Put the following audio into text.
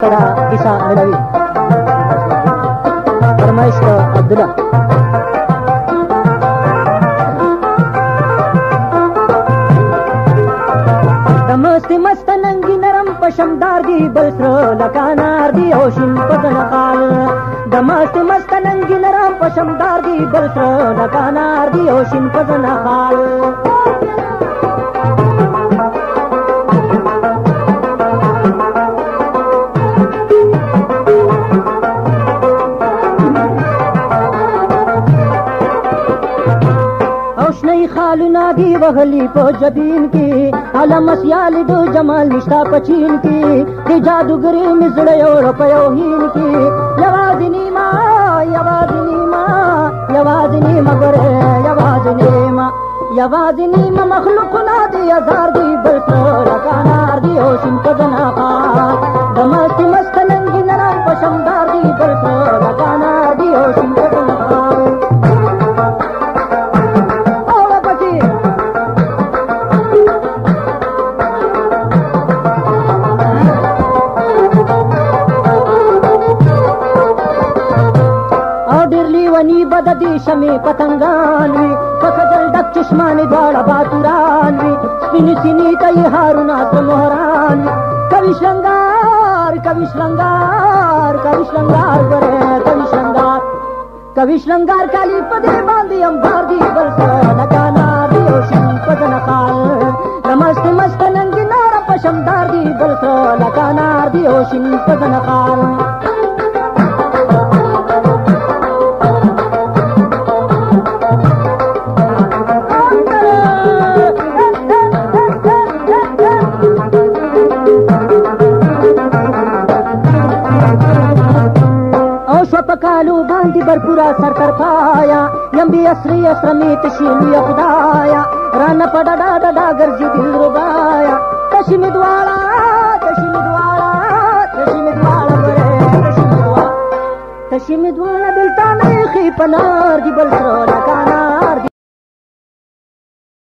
سره کیسه اړوي. فرمایش عبدالله مستي مست ننګي نرم پشمدار دی بل سره لکانار دی او شین پدن خال. د مستي مست ننګي نرم پشمدار دی بل سره لکانار دی او شین پدن خال. خالنا دی وغلی په جبین کې علم سیال دو جمال نشتا پچین کې دی جادوګری مزړې اور په یو هین کې یواز نیما یواز نیما یواز نیما ګره یواز نیما یواز نیما مخلوق نا دی هزار دی بل سره کانار دی او شین پدنا خال. د مست مست ننګ نرم پشمدار دی بل سره کانار دی او شین پدنا خال. ونی بد دی شمی پتنگان وی پکدل ډک چشمان دواړه باتوران وی سپین سینی تای هارونا سمهران وی کوي شرنګار کوي شرنګار کوي شرنګار غره کوي شرنګار کوي شرنګار کالی پدې باندې امبار دی بل سره لگانا دی او شین پدن خال. نمست مست ننګ نار پشمدار دی بل سره لگانا دی او شین پدن خال. پکالو باندې برپورا سر تر پایا یم بی اسری اسرمی تشیلی خدایا رانا پډا ډاډا ډا ګرځي دل ربایا تشی مدوالا تشی مدوالا تشی مدوالا ګره تشی مدوالا تشی مدوالا دلتا نه خې پنار دی بل سره لکانار